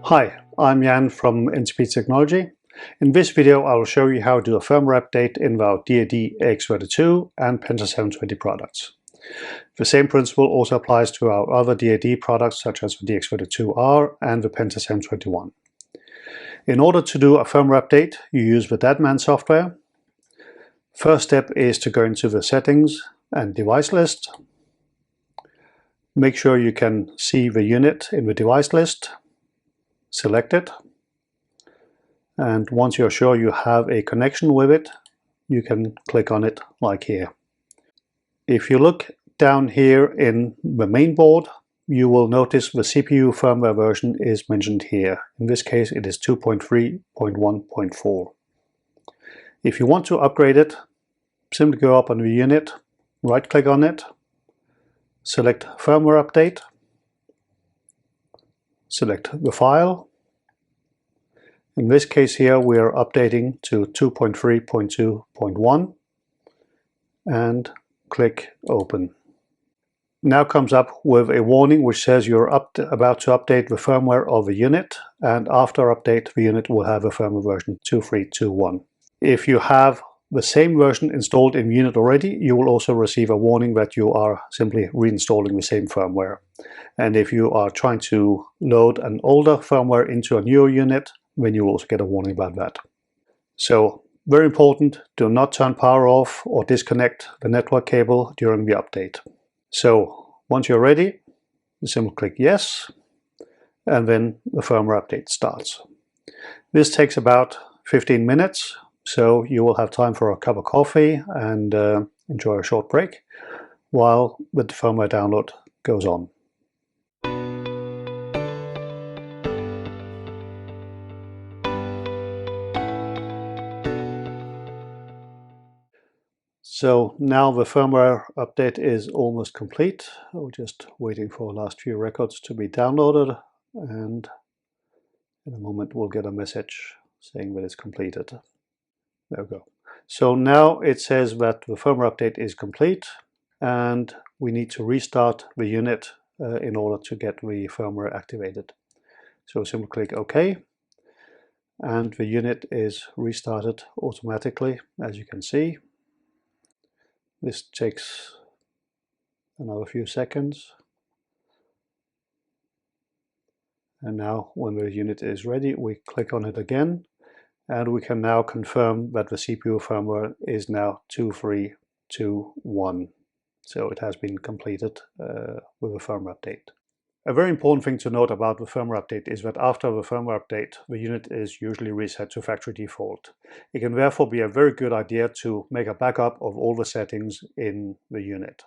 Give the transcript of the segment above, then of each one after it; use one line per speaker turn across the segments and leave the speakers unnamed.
Hi, I'm Jan from NCP Technology. In this video I will show you how to do a firmware update in our DAD AX32 and Penta 720 products. The same principle also applies to our other DAD products such as the DX32R and the Penta 721. In order to do a firmware update, you use the DAD software. First step is to go into the settings and device list. Make sure you can see the unit in the device list. Select it, and once you're sure you have a connection with it, you can click on it like here. If you look down here in the main board, you will notice the CPU firmware version is mentioned here. In this case it is 2.3.1.4. If you want to upgrade it, simply go up on the unit, right click on it, select firmware update, select the file. In this case here we are updating to 2.3.2.1 and click open. Now comes up with a warning which says you're about to update the firmware of the unit, and after update the unit will have a firmware version 2.3.2.1. If you have the same version installed in the unit already, you will also receive a warning that you are simply reinstalling the same firmware. And if you are trying to load an older firmware into a newer unit, then you will also get a warning about that. So, very important, do not turn power off or disconnect the network cable during the update. So, once you're ready, you simply click yes, and then the firmware update starts. This takes about 15 minutes. So you will have time for a cup of coffee and enjoy a short break while the firmware download goes on. So now the firmware update is almost complete. We're just waiting for the last few records to be downloaded, and in a moment we'll get a message saying that it's completed. There we go. So now it says that the firmware update is complete and we need to restart the unit in order to get the firmware activated. So simply click OK, and the unit is restarted automatically, as you can see. This takes another few seconds. And now when the unit is ready, we click on it again. And we can now confirm that the CPU firmware is now 2.3.2.1. So it has been completed with a firmware update. A very important thing to note about the firmware update is that after the firmware update, the unit is usually reset to factory default. It can therefore be a very good idea to make a backup of all the settings in the unit.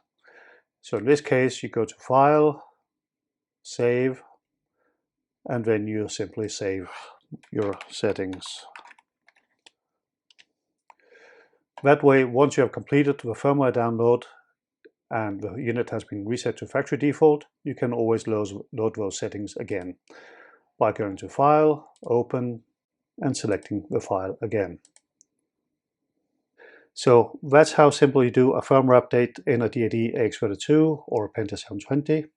So in this case, you go to File, Save, and then you simply save your settings. That way, once you have completed the firmware download and the unit has been reset to factory default, you can always load those settings again by going to File, Open, and selecting the file again. So that's how simple you do a firmware update in a DAD AX32 or a Penta 720.